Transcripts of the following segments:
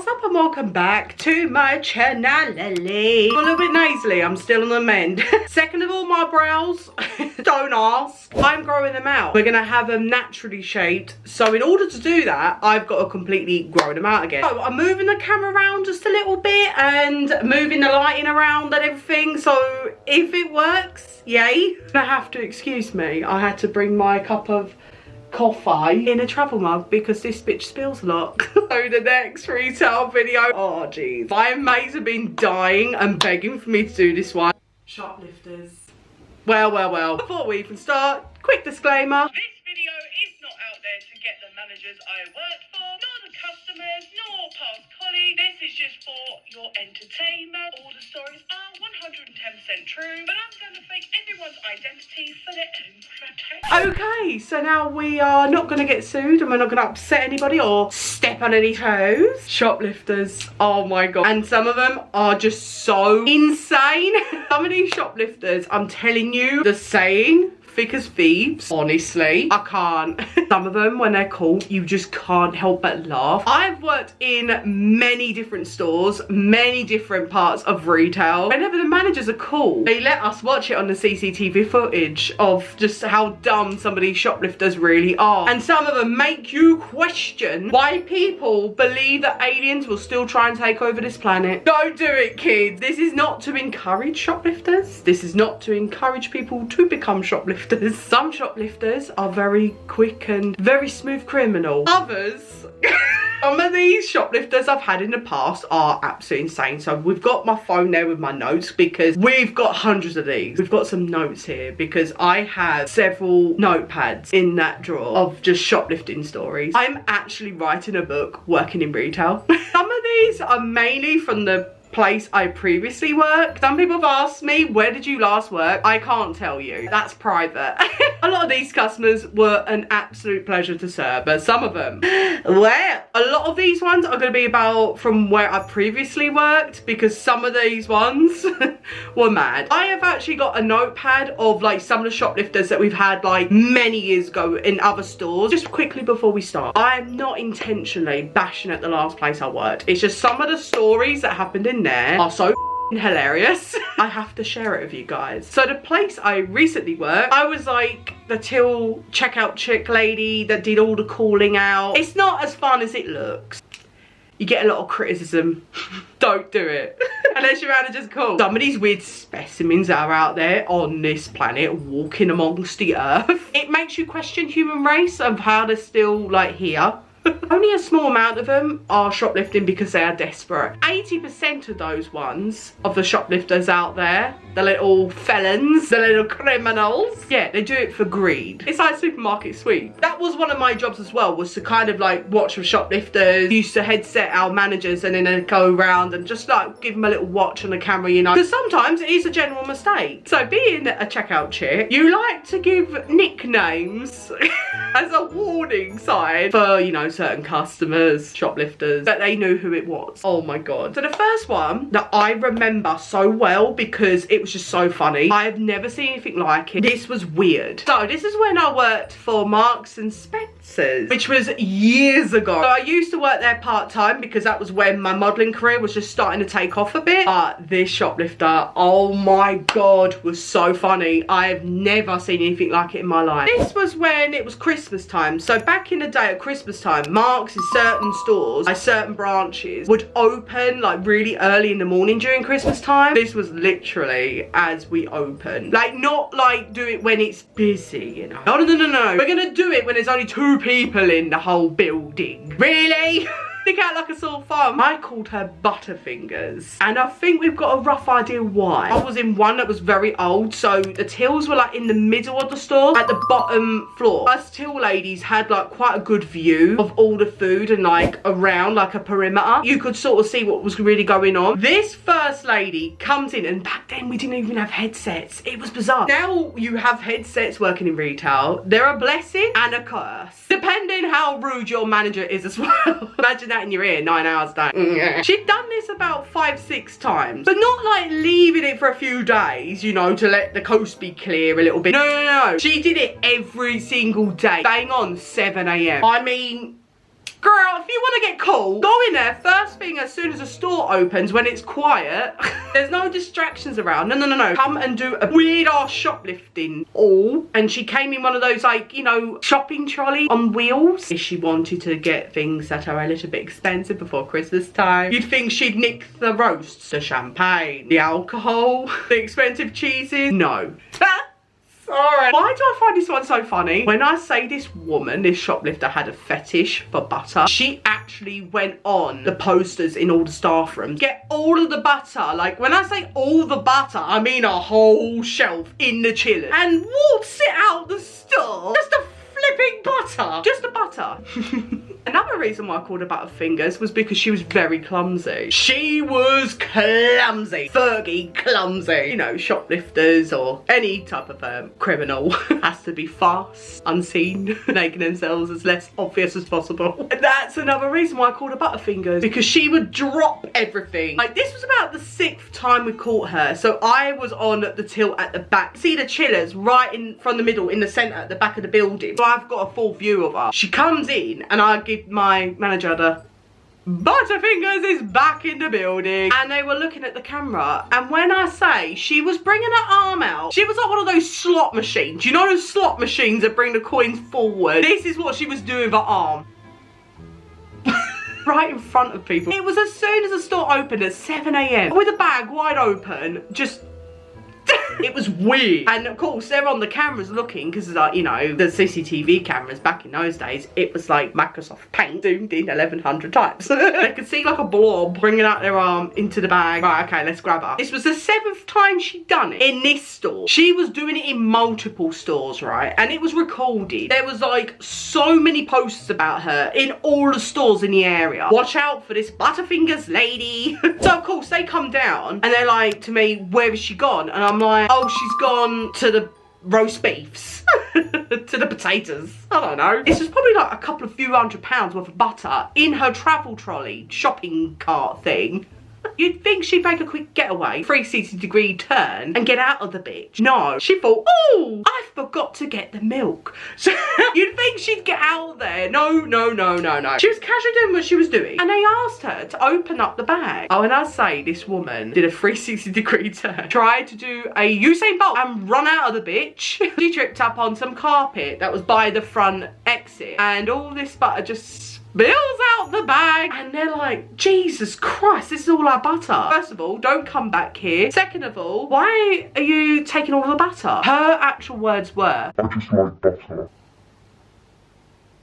What's up and welcome back to my channel. I'm a little bit nasally, I'm still on the mend. Second of all, my brows, don't ask. I'm growing them out. We're gonna have them naturally shaped. So in order to do that, I've got to completely grow them out again. So I'm moving the camera around just a little bit and moving the lighting around and everything. So if it works, yay. I have to excuse me. I had to bring my cup of coffee in a travel mug because this bitch spills a lot. So the next retail video, oh jeez, my mates have been dying and begging for me to do this one. Shoplifters. Well, before we even start, quick disclaimer. This video is not out there to get the managers I worked for, nor the customers, nor past colleagues. This is just for your entertainment. All the stories are 110% true, but I'm going to fake everyone's identity for their own protection. Okay, so now we are not going to get sued and we're not going to upset anybody or step on any toes. Shoplifters, oh my god. And some of them are just so insane. Some of these shoplifters, I'm telling you, the saying, thick as thieves, honestly, I can't. Some of them, when they're caught, you just can't help but laugh. I've worked in many different stores, many different parts of retail. Whenever the managers are cool, they let us watch it on the CCTV footage of just how dumb some of these shoplifters really are. And some of them make you question why people believe that aliens will still try and take over this planet. Don't do it, kids. This is not to encourage shoplifters. This is not to encourage people to become shoplifters. Some shoplifters are very quick and very smooth criminal. Others, some of these shoplifters I've had in the past are absolutely insane. So we've got my phone there with my notes because we've got hundreds of these. We've got some notes here because I have several notepads in that drawer of just shoplifting stories. I'm actually writing a book working in retail. Some of these are mainly from the place I previously worked. Some people have asked me, where did you last work? I can't tell you. That's private. A lot of these customers were an absolute pleasure to serve, but some of them, well, a lot of these ones are going to be about from where I previously worked because some of these ones were mad. I have actually got a notepad of like some of the shoplifters that we've had like many years ago in other stores. Just quickly before we start, I'm not intentionally bashing at the last place I worked. It's just some of the stories that happened in there are so hilarious. I have to share it with you guys. So the place I recently worked, I was like the till checkout chick lady that did all the calling out. It's not as fun as it looks. You get a lot of criticism. Don't do it. Unless your manager's cool. Some of these weird specimens that are out there on this planet walking amongst the earth. It makes you question human race of how they're still like here. Only a small amount of them are shoplifting because they are desperate. 80% of those ones, of the shoplifters out there, the little felons, the little criminals, yeah, they do it for greed. It's like supermarket sweep. That was one of my jobs as well, was to kind of like watch with shoplifters. Used to headset our managers and then they'd go around and just like give them a little watch on the camera, you know. Because sometimes it is a general mistake. So being a checkout chick, you like to give nicknames as a warning sign for, you know, certain customers, shoplifters, that they knew who it was. Oh my god. So the first one that I remember so well because it was just so funny. I have never seen anything like it. This was weird. So this is when I worked for Marks and Spencer's, which was years ago. So I used to work there part-time because that was when my modelling career was just starting to take off a bit. But this shoplifter, oh my god, was so funny. I have never seen anything like it in my life. This was when it was Christmas time. So back in the day at Christmas time, Marks in certain stores, like certain branches, would open like really early in the morning during Christmas time. This was literally as we open. Like, not like do it when it's busy, you know. No. We're gonna do it when there's only 2 people in the whole building. Really? Stick out like a sore thumb. I called her Butterfingers, and I think we've got a rough idea why. I was in one that was very old, so the tills were like in the middle of the store at the bottom floor. Us till ladies had like quite a good view of all the food and like around like a perimeter. You could sort of see what was really going on. This first lady comes in, and back then we didn't even have headsets. It was bizarre. Now you have headsets working in retail. They're a blessing and a curse, depending how rude your manager is as well. Imagine that in your ear 9 hours a day. She'd done this about 5-6 times, but not like leaving it for a few days, you know, to let the coast be clear a little bit. No. She did it every single day, bang on 7 AM. I mean, Girl, if you want to get cool, go in there first thing as soon as the store opens when it's quiet. There's no distractions around. No. Come and do a weird ass shoplifting all. And she came in one of those, like, you know, shopping trolley on wheels. If she wanted to get things that are a little bit expensive before Christmas time, you'd think she'd nick the roasts, the champagne, the alcohol, the expensive cheeses. No. Sorry. Why do I find this one so funny? When I say this woman, this shoplifter, had a fetish for butter, she actually went on the posters in all the staff rooms. Get all of the butter. Like, when I say all the butter, I mean a whole shelf in the chillers. And waltz it out the store. Just a flipping butter. Just a butter. Another reason why I called her Butterfingers was because she was very clumsy. She was clumsy. Fergie clumsy. You know, shoplifters or any type of criminal has to be fast, unseen, making themselves as less obvious as possible. And that's another reason why I called her Butterfingers, because she would drop everything. Like, this was about the 6th time we caught her. So I was on the till at the back. See the chillers right in from the middle, in the centre at the back of the building. So I've got a full view of her. She comes in and I give my manager the Butterfingers is back in the building, and they were looking at the camera, and when I say she was bringing her arm out, she was like one of those slot machines. You know those slot machines that bring the coins forward? This is what she was doing with her arm. Right in front of people. It was as soon as the store opened at 7 AM with a bag wide open, just it was weird. And of course they're on the cameras looking, because like, you know, the CCTV cameras back in those days, it was like Microsoft Paint zoomed in 1100 times. They could see like a blob bringing out their arm into the bag. Right, okay, let's grab her. This was the 7th time she'd done it in this store. She was doing it in multiple stores, right? And it was recorded. There was like so many posters about her in all the stores in the area. Watch out for this Butterfingers lady. So of course they come down and they're like to me, where has she gone? And I'm like, oh, she's gone to the roast beefs. To the potatoes. I don't know. This was probably like a few £100 worth of butter in her travel trolley shopping cart thing. You'd think she'd make a quick getaway, 360-degree turn, and get out of the bitch. No, she thought, oh, I forgot to get the milk. So you'd think she'd get out there. No. She was casually doing what she was doing. And they asked her to open up the bag. Oh, and I say this woman did a 360-degree turn, tried to do a Usain Bolt and run out of the bitch. She tripped up on some carpet that was by the front exit. And all this butter just spills out the bag, and they're like, Jesus Christ, this is all our butter. First of all, don't come back here. Second of all, why are you taking all the butter? Her actual words were, I just like butter.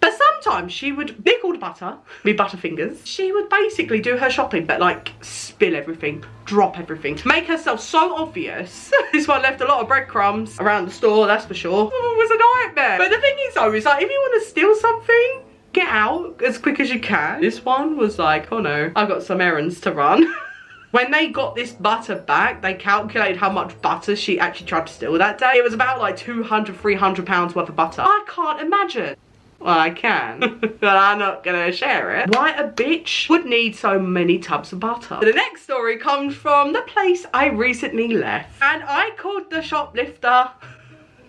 But sometimes she would, they called butter, me Butterfingers. She would basically do her shopping, but like spill everything, drop everything, make herself so obvious. This one left a lot of breadcrumbs around the store, that's for sure. Oh, it was a nightmare. But the thing is though, is like, if you want to steal something, get out as quick as you can. This one was like, oh no, I've got some errands to run. When they got this butter back, they calculated how much butter she actually tried to steal that day. It was about like £200–300 worth of butter. I can't imagine. Well, I can, but I'm not gonna share it. Why a bitch would need so many tubs of butter. The next story comes from the place I recently left, and I called the shoplifter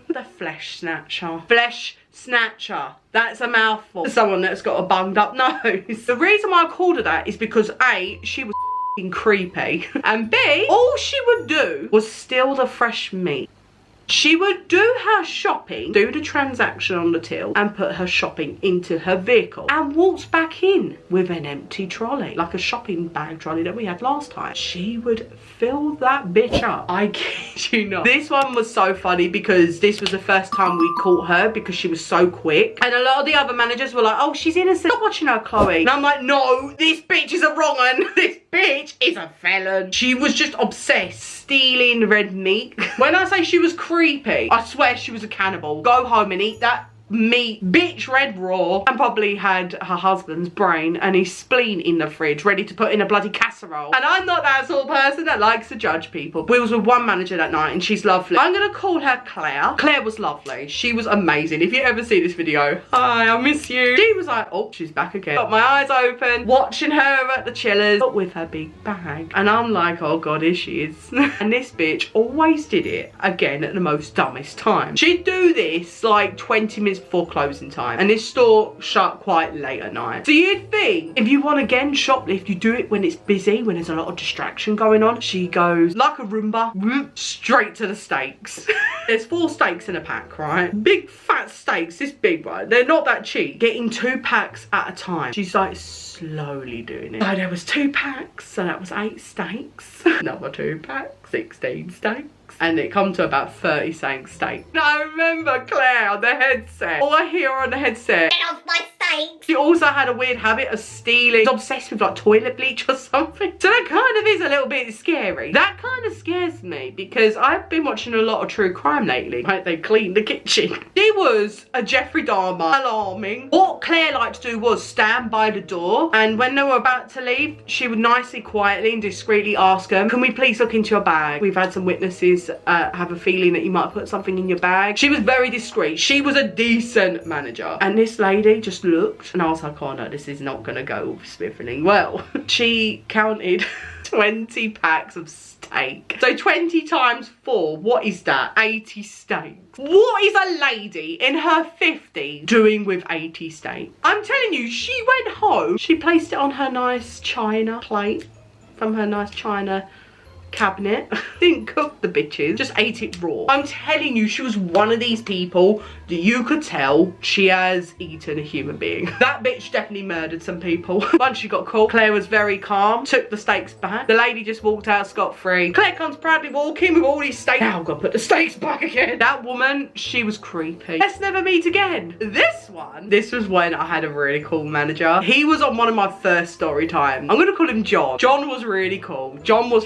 the flesh snatcher. Flesh snatcher. That's a mouthful. Someone that's got a bunged up nose. The reason why I called her that is because A, she was creepy, and B, all she would do was steal the fresh meat. She would do her shopping, do the transaction on the till, and put her shopping into her vehicle and waltz back in with an empty trolley, like a shopping bag trolley that we had last time. She would fill that bitch up. I kid you not. This one was so funny because this was the first time we caught her because she was so quick. And a lot of the other managers were like, oh, she's innocent. Stop watching her, Chloe. And I'm like, no, this bitch is a wrong one. This bitch is a felon. She was just obsessed, stealing red meat. When I say she was creepy, I swear she was a cannibal. Go home and eat that meat, bitch, red raw, and probably had her husband's brain and his spleen in the fridge ready to put in a bloody casserole. And I'm not that sort of person that likes to judge people. We was with one manager that night and she's lovely. I'm gonna call her Claire. Claire was lovely. She was amazing. If you ever see this video, hi, I miss you. She was like, oh, she's back again. Got my eyes open, watching her at the chillers, but with her big bag. And I'm like, oh God, here she is. And this bitch always did it again at the most dumbest time. She'd do this like 20 minutes minutes before closing time. And this store shut quite late at night. So you'd think, if you want to again shoplift, you do it when it's busy, when there's a lot of distraction going on. She goes like a Roomba, whoop, straight to the steaks. There's 4 steaks in a pack, right? Big fat steaks, this big one. They're not that cheap. Getting 2 packs at a time. She's like slowly doing it. So there was 2 packs, so that was 8 steaks. Another 2 packs, 16 steaks. And it come to about 30 saying steak. And I remember Claire on the headset. All I hear on the headset, "Get off my steaks." She also had a weird habit of stealing. She's obsessed with like toilet bleach or something. So that kind of is a little bit scary. That kind of scares me because I've been watching a lot of true crime lately. Like they cleaned the kitchen. She was a 𝒹ℴ𝓌 Dahmer. Alarming. What Claire liked to do was stand by the door, and when they were about to leave, she would nicely, quietly and discreetly ask them, "Can we please look into your bag? We've had some witnesses have a feeling that you might have put something in your bag." She was very discreet. She was a decent manager. And this lady just looked, and I was like, oh no, this is not gonna go swimming well. She counted 20 packs of steak. So 20 times 4, what is that? 80 steaks. What is a lady in her 50s doing with 80 steaks? I'm telling you, she went home, she placed it on her nice china plate from her nice china cabinet. Didn't cook the bitches, just ate it raw. I'm telling you, she was one of these people that you could tell she has eaten a human being. That bitch definitely murdered some people. Once she got caught, Claire was very calm, took the steaks back. The lady just walked out scot-free. Claire comes proudly walking with all these steaks. Now I've got to put the steaks back again. That woman, she was creepy. Let's never meet again. This was when I had a really cool manager. He was on one of my first story time. I'm gonna call him John. John was really cool. John was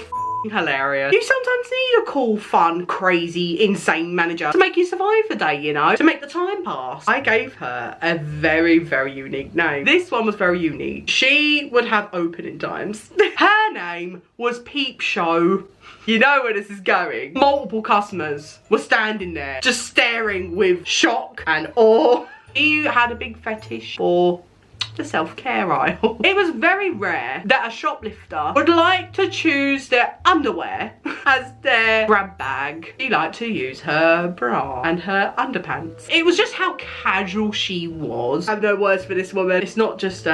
hilarious. You sometimes need a cool, fun, crazy, insane manager to make you survive the day, you know, to make the time pass. I gave her a very, very unique name. This one was very unique. She would have opening times. Her name was Peep Show. You know where this is going. Multiple customers were standing there, just staring with shock and awe. She had a big fetish for the self-care aisle. It was very rare that a shoplifter would like to choose their underwear as their grab bag. She liked to use her bra and her underpants. It was just how casual she was. I have no words for this woman. It's not just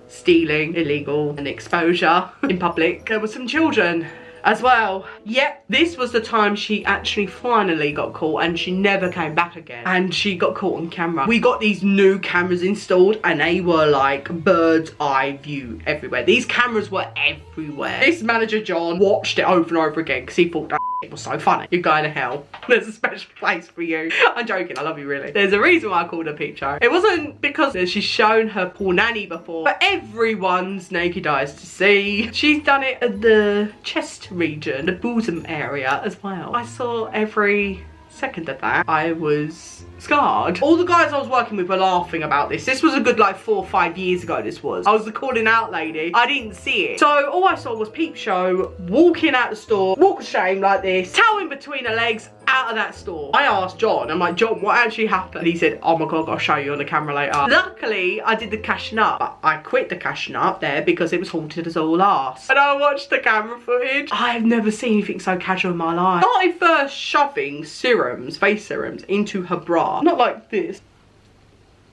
stealing, illegal and exposure in public. There were some children as well. Yep, this was the time she actually finally got caught, and she never came back again. And she got caught on camera. We got these new cameras installed, and they were like bird's eye view everywhere. These cameras were everywhere. This manager John watched it over and over again because he thought that it was so funny. You're going to hell. There's a special place for you. I'm joking, I love you really. There's a reason why I called her Peep Show. It wasn't because she's shown her poor nanny before, but everyone's naked eyes to see. She's done it at the chest region, the bosom area as well. I saw every second of that. I was scarred. All the guys I was working with were laughing about this. This was a good like 4 or 5 years ago this was. I was the calling out lady. I didn't see it. So all I saw was Peep Show walking out the store, walk of shame like this, towel in between her legs, out of that store. I asked John, I'm like, John, what actually happened? He said, oh my god, I'll show you on the camera later. Luckily, I did the cashing up. But I quit the cashing up there because it was haunted as all arse. And I watched the camera footage. I've never seen anything so casual in my life. Started first shoving serums, face serums, into her bra. Not like this.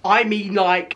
I mean like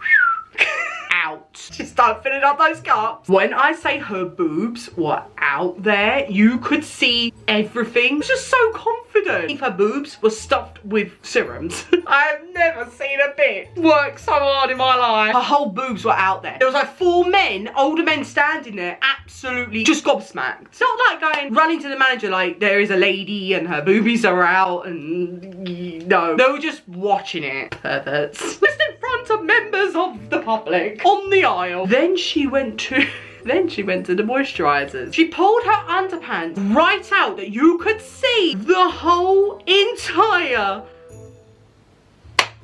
out. She started filling up those cups. When I say her boobs were out there, you could see everything. She was just so confident. If her boobs were stuffed with serums. I have never seen a bit work so hard in my life. Her whole boobs were out there. There was like 4 men, older men standing there, absolutely just gobsmacked. It's not like going running to the manager like there is a lady and her boobies are out and no. They were just watching it. Perverts. Just in front of members of the public on the aisle. Then she went to the moisturizers. She pulled her underpants right out that you could see the whole entire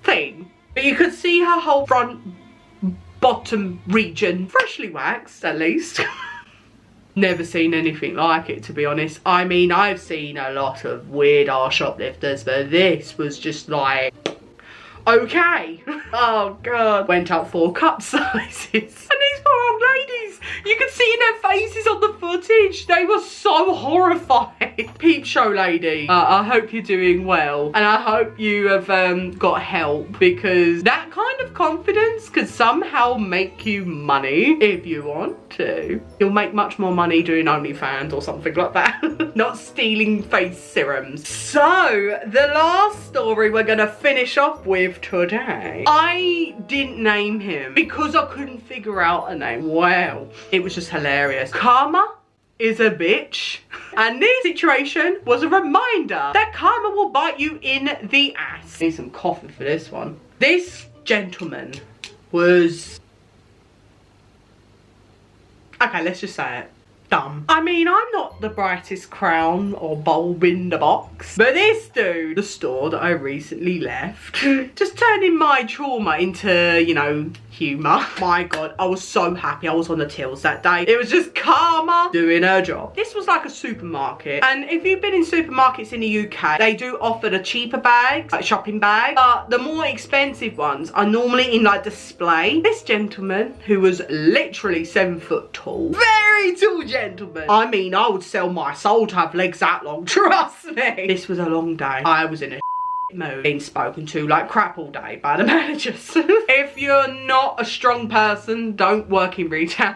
thing. But you could see her whole front bottom region. Freshly waxed, at least. Never seen anything like it, to be honest. I mean, I've seen a lot of weird ass shoplifters, but this was just like, okay. Oh god. Went up 4 cup sizes. And these poor old ladies You could see in their faces on the footage. They were so horrified. Peep show lady, I hope you're doing well. And I hope you have got help, because that kind of confidence could somehow make you money if you want to. You'll make much more money doing OnlyFans or something like that. Not stealing face serums. So, the last story we're gonna finish off with today. I didn't name him because I couldn't figure out a name. Wow. It was just hilarious. Karma is a bitch. And this situation was a reminder that karma will bite you in the ass. Need some coffee for this one. This gentleman was... okay, let's just say it. Dumb. I mean, I'm not the brightest crown or bulb in the box, but this dude, the store that I recently left, just turning my trauma into, you know, humour. My God, I was so happy I was on the tills that day. It was just karma doing her job. This was like a supermarket, and if you've been in supermarkets in the UK, they do offer the cheaper bags, like shopping bags, but the more expensive ones are normally in like display. This gentleman, who was literally 7 foot tall, very tall gentleman. I mean, I would sell my soul to have legs that long, trust me. This was a long day. I was in a mood, being spoken to like crap all day by the managers. If you're not a strong person, don't work in retail.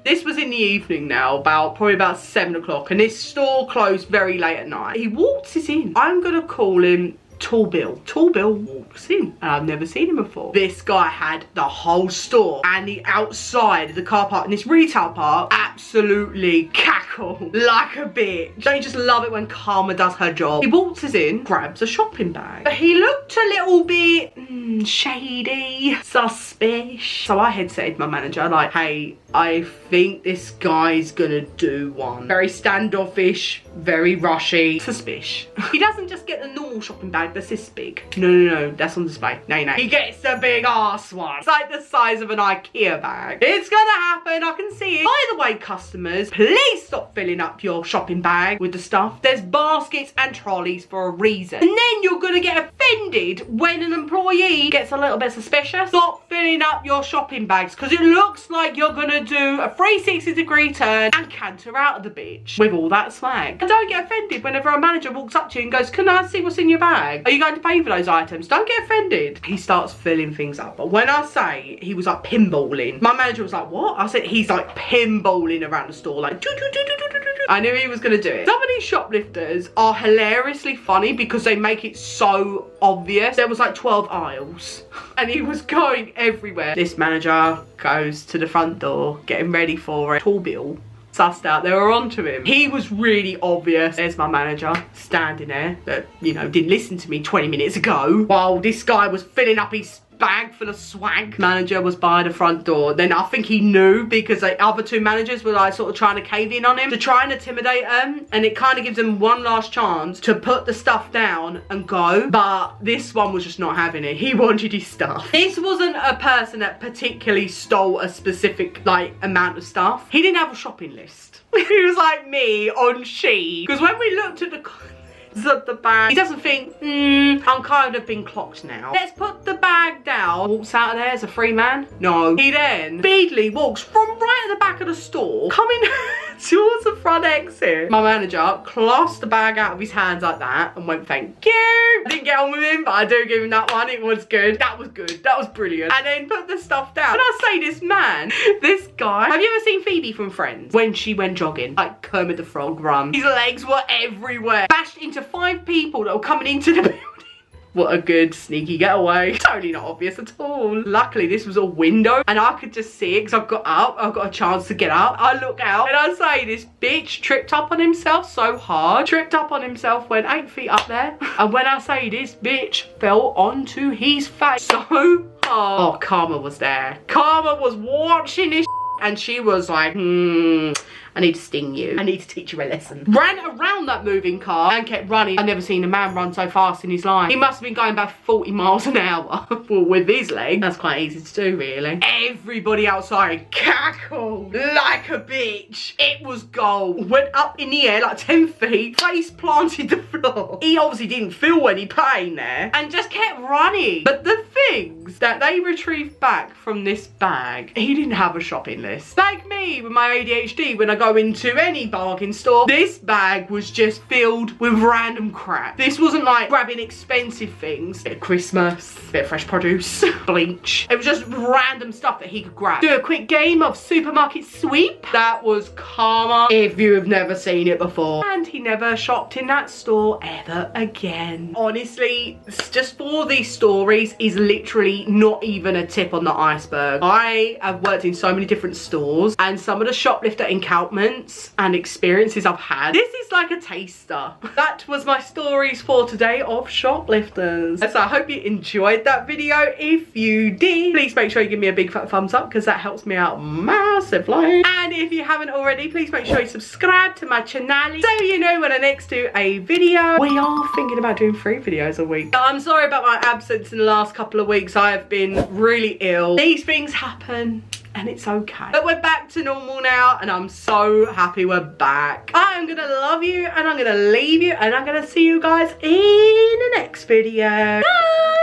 This was in the evening now, probably about 7 o'clock, and this store closed very late at night. He waltzes in. I'm gonna call him Tall Bill. Tall Bill walks in, and I've never seen him before. This guy had the whole store and the outside of the car park in this retail park absolutely cackle like a bitch. Don't you just love it when karma does her job? He waltzes in, grabs a shopping bag. But he looked a little bit shady, suspicious. So I headsetted my manager like, hey, I think this guy's gonna do one. Very standoffish, very rushy, suspicious. He doesn't just get the normal shopping bag that's this big. No, that's on display. No. He gets the big ass one. It's like the size of an IKEA bag. It's gonna happen, I can see it. By the way, customers, please stop filling up your shopping bag with the stuff. There's baskets and trolleys for a reason. And then you're gonna get offended when an employee gets a little bit suspicious. Stop filling up your shopping bags, because it looks like you're gonna do a 360-degree turn and canter out of the bitch with all that swag. And don't get offended whenever a manager walks up to you and goes, can I see what's in your bag? Are you going to pay for those items? Don't get offended. He starts filling things up. But when I say he was like pinballing, my manager was like, what? I said he's like pinballing around the store, like I knew he was gonna do it. Some of these shoplifters are hilariously funny because they make it so obvious. There was like 12 aisles and he was going everywhere. This manager goes to the front door, getting ready for it. Tall Bill sussed out they were onto him. He was really obvious. There's my manager standing there that, you know, didn't listen to me 20 minutes ago while this guy was filling up his bag full of swag. Manager was by the front door. Then I think he knew, because the other two managers were like sort of trying to cave in on him to try and intimidate him, and it kind of gives him one last chance to put the stuff down and go. But this one was just not having it. He wanted his stuff. This wasn't a person that particularly stole a specific like amount of stuff. He didn't have a shopping list. He was like me on Shein, because when we looked at the bag, he doesn't think, I'm kind of been clocked now, let's put the bag down. Walks out of there as a free man. No, he then speedily walks from right at the back of the store, coming towards the front exit. My manager clasped the bag out of his hands like that and went, thank you. I didn't get on with him, but I do give him that one. It was good. That was good. That was brilliant. And then put the stuff down. And I say, this man, this guy, have you ever seen Phoebe from Friends when she went jogging, like Kermit the Frog run? His legs were everywhere, bashed into 5 people that were coming into the building. What a good sneaky getaway. Totally not obvious at all. Luckily, this was a window and I could just see it because I've got up. I've got a chance to get up. I look out and I say, this bitch tripped up on himself so hard. Tripped up on himself, went 8 feet up there. And when I say this bitch fell onto his face so hard. Oh, Karma was there. Karma was watching this and she was like, I need to sting you. I need to teach you a lesson. Ran around that moving car and kept running. I've never seen a man run so fast in his life. He must have been going about 40 miles an hour. Well, with his leg, that's quite easy to do, really. Everybody outside cackled like a bitch. It was gold. Went up in the air like 10 feet, face planted the floor. He obviously didn't feel any pain there and just kept running. But the things that they retrieved back from this bag, he didn't have a shopping list. Like me with my ADHD, when I go into any bargain store, this bag was just filled with random crap. This wasn't like grabbing expensive things. Bit of Christmas, bit of fresh produce, bleach. It was just random stuff that he could grab. Do a quick game of supermarket sweep. That was karma if you have never seen it before. And he never shopped in that store ever again. Honestly, just for these stories is literally not even a tip on the iceberg. I have worked in so many different stores, and some of the shoplifter encounterments and experiences I've had, this is like a taster. That was my stories for today of shoplifters. So I hope you enjoyed that video. If you did, please make sure you give me a big fat thumbs up because that helps me out massively. And if you haven't already, please make sure you subscribe to my channel so you know when I next do a video. We are thinking about doing 3 videos a week. I'm sorry about my absence in the last couple of weeks. I have been really ill. These things happen and it's okay. But we're back to normal now and I'm so happy we're back. I'm gonna love you and I'm gonna leave you and I'm gonna see you guys in the next video. Bye!